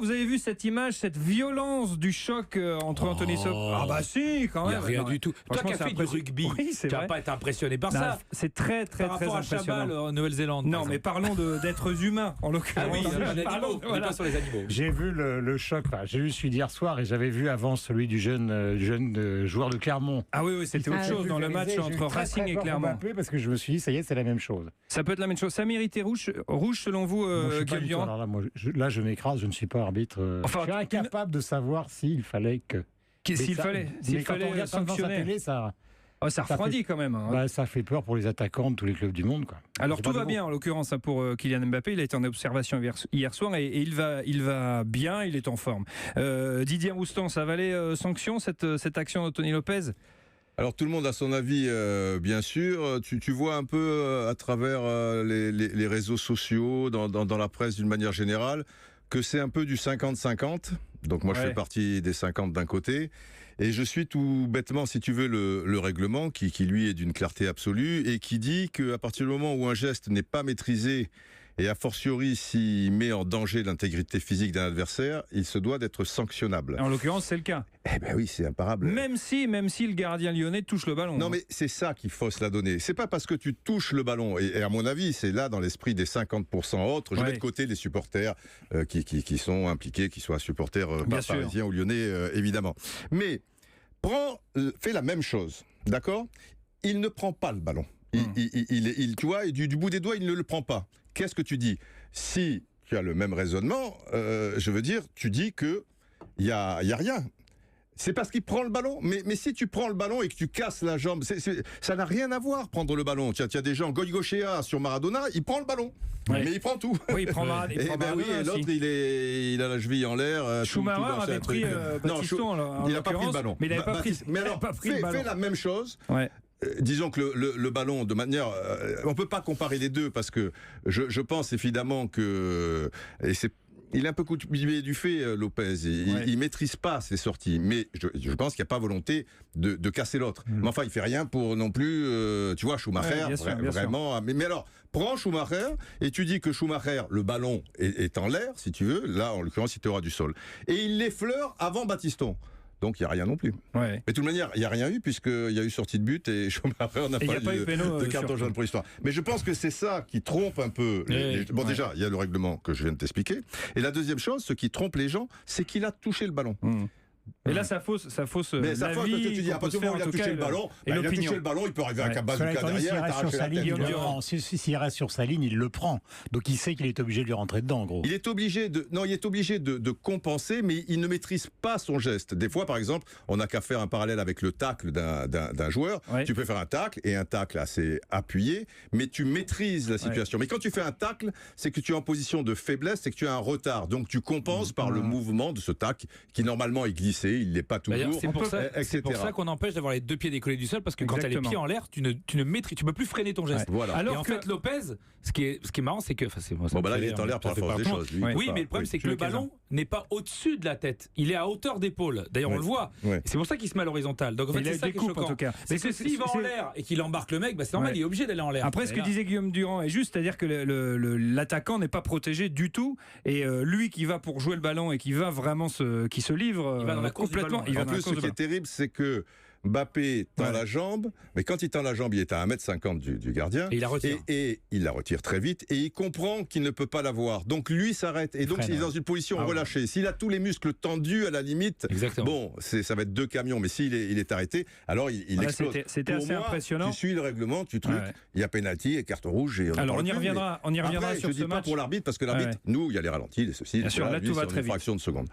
Vous avez vu cette image, cette violence du choc entre Anthony Sop. Ah bah si, quand même. Il n'y a rien du tout. Toi qui as fait du rugby, oui, tu vas pas être impressionné par ça. C'est très par rapport impressionnant. à Chabal en Nouvelle-Zélande. Non, mais parlons d'êtres humains, en l'occurrence. Ah oui, on n'est pas sur les animaux. J'ai vu le choc, j'ai vu celui d'hier soir et j'avais vu avant celui du jeune joueur de Clermont. Ah oui, c'était autre chose dans le match entre Racing et Clermont. Parce que je me suis dit, ça y est, c'est la même chose. Ça peut être la même chose. Ça méritait rouge selon vous, Guillaume Durand? Là, je m'écrase, je ne suis pas arbitre. Enfin, je suis incapable de savoir s'il fallait que. S'il fallait sanctionner. Ça refroidit quand même. Ça fait peur pour les attaquants de tous les clubs du monde, quoi. Alors tout va bien en l'occurrence pour Kylian Mbappé. Il a été en observation hier soir et il va bien, il est en forme. Didier Roustan, ça valait sanction cette action d'Anthony Lopez? Alors tout le monde a son avis, bien sûr. Tu vois un peu à travers les réseaux sociaux, dans la presse d'une manière générale, que c'est un peu du 50-50. Donc moi je fais partie des 50 d'un côté. Et je suis tout bêtement, si tu veux, le règlement qui lui est d'une clarté absolue et qui dit qu'à partir du moment où un geste n'est pas maîtrisé et a fortiori s'il met en danger l'intégrité physique d'un adversaire, il se doit d'être sanctionnable. En l'occurrence, c'est le cas. Eh ben oui, c'est imparable. Même si le gardien lyonnais touche le ballon. Non, mais c'est ça qui fausse la donnée. C'est pas parce que tu touches le ballon, et à mon avis, c'est là dans l'esprit des 50% autres. Je mets de côté les supporters qui sont impliqués, qui soient supporters parisiens ou lyonnais, évidemment. Mais fais la même chose, d'accord? Il ne prend pas le ballon. Tu vois, et du bout des doigts, il ne le prend pas. Qu'est-ce que tu dis? Si tu as le même raisonnement, je veux dire, tu dis que il y a rien. C'est parce qu'il prend le ballon. Mais si tu prends le ballon et que tu casses la jambe, ça n'a rien à voir, prendre le ballon. Tu as des gens, Goycochea sur Maradona, il prend le ballon. Ouais. Mais il prend tout. Oui, il prend Maradona. Et l'autre, il a la cheville en l'air. Schumacher avait pris Battiston. Il n'a pas pris le ballon. Mais il n'avait pas pris le ballon. Fais la même chose. Ouais. Disons que le ballon, de manière, on peut pas comparer les deux parce que je pense évidemment que il est un peu coutumier du fait, Lopez. Il maîtrise pas ses sorties, mais je pense qu'il n'y a pas volonté de casser l'autre. Mais enfin, il fait rien pour non plus, tu vois, Schumacher, vraiment. Mais alors, prends Schumacher et tu dis que Schumacher, le ballon est en l'air, si tu veux. Là, en l'occurrence, il aura du sol. Et il l'effleure avant Battiston. Donc il n'y a rien non plus. Ouais. Mais de toute manière, il n'y a rien eu puisqu'il y a eu sortie de but et Schumacher n'a pas eu de carton jaune pour l'histoire. Mais je pense que c'est ça qui trompe un peu. Bon, déjà, il y a le règlement que je viens de t'expliquer. Et la deuxième chose, ce qui trompe les gens, c'est qu'il a touché le ballon. Et là, ça fausse mais ça fausse parce que tu dis, à partir du moment où il a touché le ballon, il a touché le ballon, il peut arriver à un bazooka derrière et t'arracher la tête. S'il reste sur sa ligne, il le prend. Donc il sait qu'il est obligé de lui rentrer dedans, en gros. Il est obligé de compenser, mais il ne maîtrise pas son geste. Des fois, par exemple, on n'a qu'à faire un parallèle avec le tacle d'un joueur. Tu peux faire un tacle, et un tacle assez appuyé, mais tu maîtrises la situation. Mais quand tu fais un tacle, c'est que tu es en position de faiblesse, c'est que tu as un retard. Donc tu compenses par le mouvement de ce tacle, qui normalement est glissé. Il l'est pas toujours. C'est pour ça qu'on empêche d'avoir les deux pieds décollés du sol, parce que quand tu as les pieds en l'air, tu ne maîtrises, tu peux plus freiner ton geste. Voilà. Alors en fait, Lopez, ce qui est marrant, c'est que, là, il est en l'air par la force des choses. Oui, mais le problème, c'est que le ballon n'est pas au-dessus de la tête. Il est à hauteur d'épaule. D'ailleurs, on le voit. C'est pour ça qu'il se met à l'horizontal. Donc en fait, c'est ça qui est choquant. C'est que s'il va en l'air et qu'il embarque le mec, c'est normal, il est obligé d'aller en l'air. Après, ce que disait Guillaume Durand est juste, c'est-à-dire que l'attaquant n'est pas protégé du tout, et lui qui va pour jouer le ballon et qui va vraiment qui se livre complètement. En plus, ce qui est terrible, c'est que Mbappé tend la jambe, mais quand il tend la jambe, il est à 1m50 du gardien. Et il la retire. Et il la retire très vite, et il comprend qu'il ne peut pas l'avoir. Donc lui s'arrête, et donc il est dans une position relâchée. S'il a tous les muscles tendus, à la limite, bon, ça va être 2 camions, mais s'il est arrêté, alors il explose. C'était assez impressionnant. Tu suis le règlement, tu trucs, il y a pénalty et carte rouge. Et alors on y reviendra après, sur ce match. Je dis pas pour l'arbitre, parce que l'arbitre, nous, il y a les ralentis, les ceci, bien sûr, là tout va très vite. Fraction de seconde.